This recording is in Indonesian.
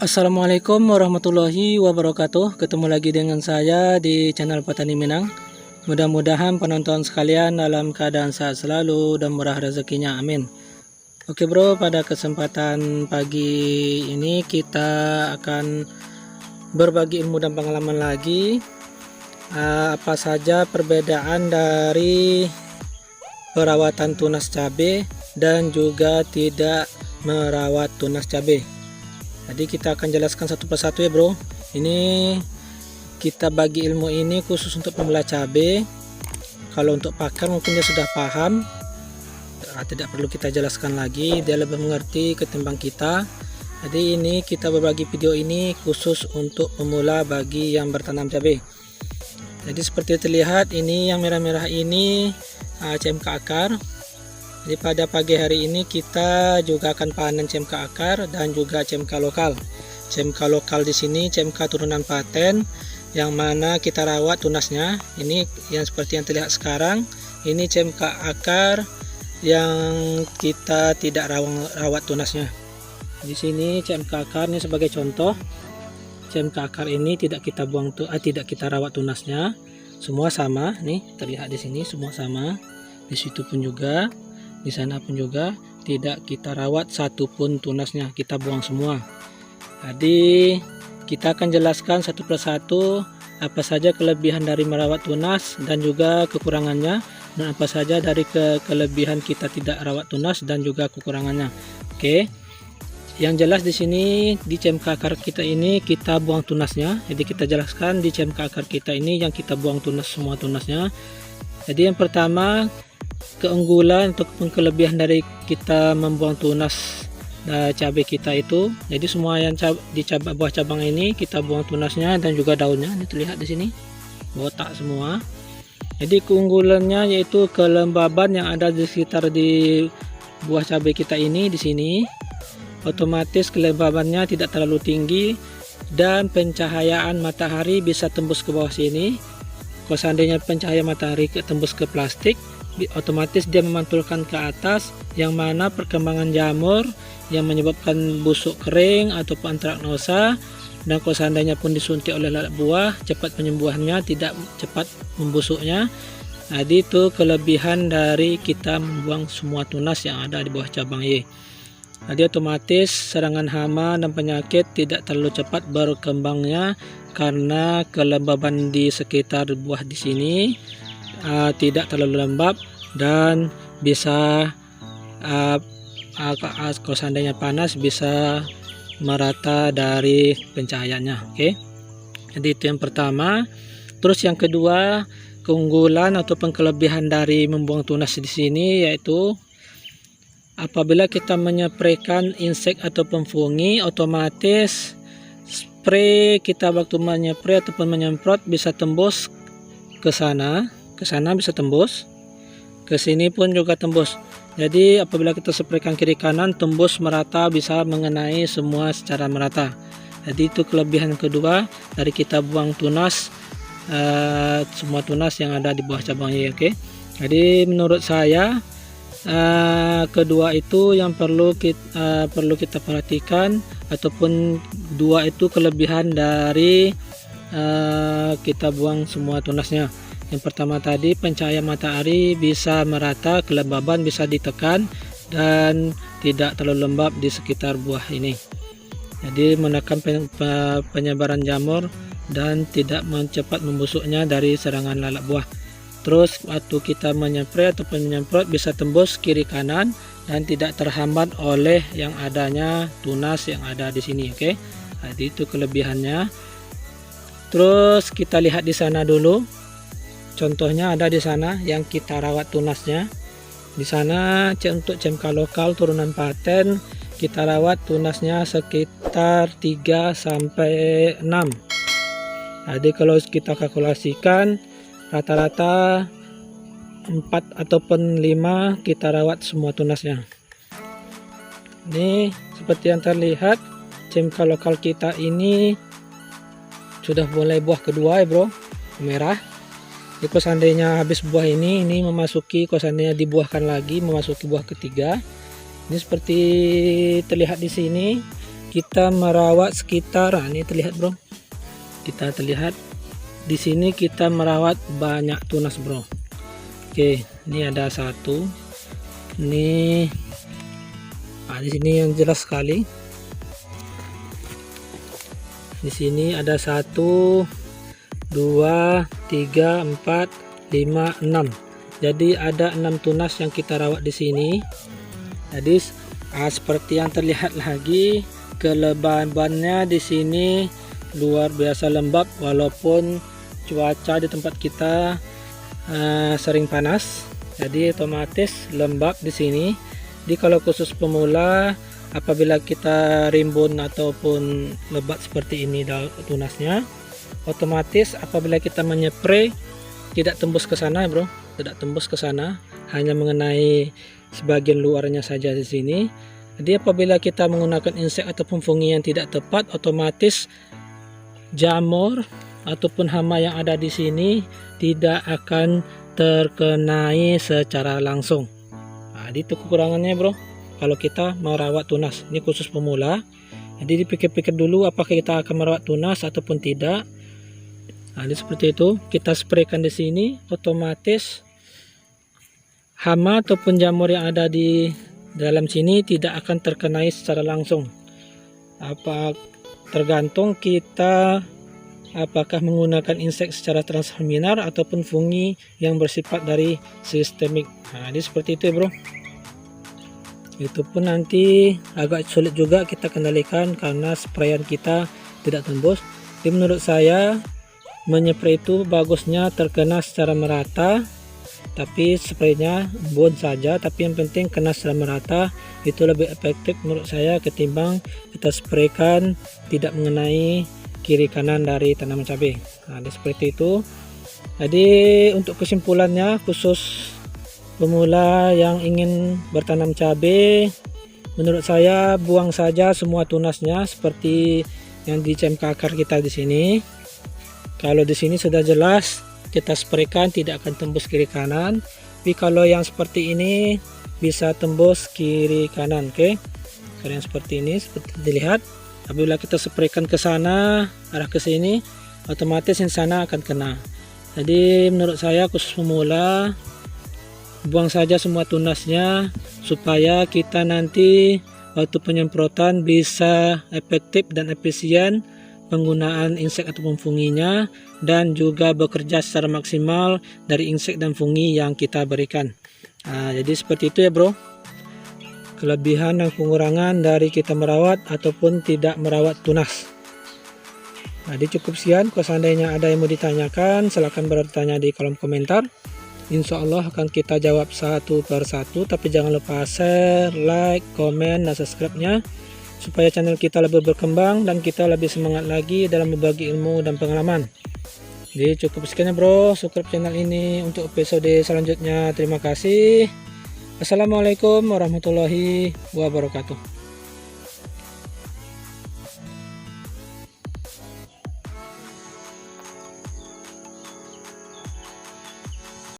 Assalamualaikum warahmatullahi wabarakatuh. Ketemu lagi dengan saya di channel Petani Minang. Mudah-mudahan penonton sekalian dalam keadaan sehat selalu dan murah rezekinya, amin. Oke bro, pada kesempatan pagi ini kita akan berbagi ilmu dan pengalaman lagi. Apa saja perbedaan dari perawatan tunas cabai dan juga tidak merawat tunas cabai. Jadi kita akan jelaskan satu persatu ya bro. Ini kita bagi ilmu ini khusus untuk pemula cabai. Kalau untuk pakar mungkin dia sudah paham, tidak perlu kita jelaskan lagi, dia lebih mengerti ketimbang kita. Jadi ini kita berbagi video ini khusus untuk pemula bagi yang bertanam cabai. Jadi seperti terlihat ini yang merah-merah ini CMK akar. Jadi pada pagi hari ini kita juga akan panen CMK akar dan juga CMK lokal. CMK lokal di sini CMK turunan paten yang mana kita rawat tunasnya. Ini yang seperti yang terlihat sekarang. Ini CMK akar yang kita tidak rawat tunasnya. Di sini CMK akar ini sebagai contoh. CMK akar ini tidak kita tidak kita rawat tunasnya. Semua sama, nih terlihat di sini semua sama. Di situ pun juga. Di sana pun juga tidak kita rawat satupun tunasnya, kita buang semua. Jadi kita akan jelaskan satu persatu apa saja kelebihan dari merawat tunas dan juga kekurangannya, dan apa saja dari kelebihan kita tidak rawat tunas dan juga kekurangannya. Oke. Yang jelas di sini di CMK akar kita ini kita buang tunasnya. Jadi kita jelaskan di CMK akar kita ini yang kita buang semua tunasnya. Jadi yang pertama, keunggulan ataupun kelebihan dari kita membuang tunas cabai kita itu, jadi semua yang di buah cabang ini kita buang tunasnya dan juga daunnya. Ini terlihat di sini botak semua. Jadi keunggulannya yaitu kelembaban yang ada di sekitar di buah cabai kita ini. Di sini otomatis kelembabannya tidak terlalu tinggi dan pencahayaan matahari bisa tembus ke bawah sini. Kalau seandainya pencahayaan matahari tembus ke plastik, otomatis dia memantulkan ke atas, yang mana perkembangan jamur yang menyebabkan busuk kering ataupun antraknosa, dan kalau seandainya pun disuntik oleh lalat buah, cepat penyembuhannya, tidak cepat membusuknya. Jadi itu kelebihan dari kita membuang semua tunas yang ada di bawah cabang Y. Jadi otomatis serangan hama dan penyakit tidak terlalu cepat berkembangnya karena kelembaban di sekitar buah di sini tidak terlalu lembab dan bisa kalau seandainya panas bisa merata dari pencahayaannya. Oke. Jadi itu yang pertama. Terus yang kedua, keunggulan ataupun kelebihan dari membuang tunas di sini yaitu apabila kita menyepraykan insek ataupun fungi, otomatis spray kita waktu menyepray ataupun menyemprot bisa tembus ke sana bisa tembus, ke sini pun juga tembus. Jadi apabila kita spraykan kiri kanan, tembus merata, bisa mengenai semua secara merata. Jadi itu kelebihan kedua dari kita buang tunas, semua tunas yang ada di bawah cabang Y. Oke. Jadi menurut saya kedua itu yang perlu kita perhatikan, ataupun dua itu kelebihan dari kita buang semua tunasnya. Yang pertama tadi, pencahayaan matahari bisa merata, kelembaban bisa ditekan dan tidak terlalu lembab di sekitar buah ini. Jadi menekan penyebaran jamur dan tidak mencepat membusuknya dari serangan lalat buah. Terus waktu kita menyempray ataupun menyemprot bisa tembus kiri kanan dan tidak terhambat oleh yang adanya tunas yang ada di sini. Oke. Jadi itu kelebihannya. Terus kita lihat di sana dulu. Contohnya ada di sana yang kita rawat tunasnya. Di sana untuk CMK lokal turunan paten kita rawat tunasnya sekitar 3 sampai 6. Jadi kalau kita kalkulasikan rata-rata 4 ataupun 5 kita rawat semua tunasnya. Ini seperti yang terlihat CMK lokal kita ini sudah mulai buah kedua ya bro, merah. Jika seandainya habis buah ini memasuki, kalau seandainya dibuahkan lagi memasuki buah ketiga. Ini seperti terlihat di sini kita merawat sekitar, nah ini terlihat bro, kita terlihat di sini kita merawat banyak tunas bro. Oke, ini ada satu, ini di sini yang jelas sekali. Di sini ada 1, 2, 3, 4, 5, 6. Jadi ada 6 tunas yang kita rawat di sini. Jadi seperti yang terlihat lagi, kelembabannya di sini luar biasa lembab walaupun cuaca di tempat kita sering panas. Jadi otomatis lembab di sini. Jadi kalau khusus pemula, apabila kita rimbun ataupun lebat seperti ini tunasnya, otomatis apabila kita menyepray tidak tembus ke sana bro, tidak tembus ke sana, hanya mengenai sebagian luarnya saja di sini. Jadi apabila kita menggunakan insek ataupun fungi yang tidak tepat, otomatis jamur ataupun hama yang ada di sini tidak akan terkenai secara langsung. Nah, itu kekurangannya bro kalau kita merawat tunas. Ini khusus pemula, jadi dipikir-pikir dulu apakah kita akan merawat tunas ataupun tidak. Nah, ini seperti itu, kita spraykan di sini, otomatis hama ataupun jamur yang ada di dalam sini tidak akan terkenai secara langsung. Tergantung kita apakah menggunakan insek secara transfaminar ataupun fungi yang bersifat dari sistemik. Nah, ini seperti itu ya bro. Itu pun nanti agak sulit juga kita kendalikan karena sprayan kita tidak tembus. Jadi menurut saya menyepray itu bagusnya terkena secara merata, tapi spraynya embun saja, tapi yang penting kena secara merata. Itu lebih efektif menurut saya ketimbang kita spraykan tidak mengenai kiri kanan dari tanaman cabai. Nah, seperti itu. Jadi untuk kesimpulannya, khusus pemula yang ingin bertanam cabai, menurut saya buang saja semua tunasnya seperti yang di CMK akar kita di sini. Kalau di sini sudah jelas kita spraykan tidak akan tembus kiri kanan, tapi kalau yang seperti ini bisa tembus kiri kanan. Oke, kalau yang seperti ini seperti dilihat, apabila kita spraykan ke sana arah ke sini, otomatis yang sana akan kena. Jadi menurut saya khusus pemula buang saja semua tunasnya supaya kita nanti waktu penyemprotan bisa efektif dan efisien penggunaan insek ataupun funginya, dan juga bekerja secara maksimal dari insek dan fungi yang kita berikan. Nah, jadi seperti itu ya bro, kelebihan dan pengurangan dari kita merawat ataupun tidak merawat tunas. Nah, jadi cukup sekian. Kalau seandainya ada yang mau ditanyakan, silahkan bertanya di kolom komentar. Insya Allah akan kita jawab satu per satu, tapi jangan lupa share, like, komen, dan subscribe-nya supaya channel kita lebih berkembang dan kita lebih semangat lagi dalam berbagi ilmu dan pengalaman. Jadi cukup sekian ya bro, subscribe channel ini untuk episode selanjutnya. Terima kasih. Assalamualaikum warahmatullahi wabarakatuh.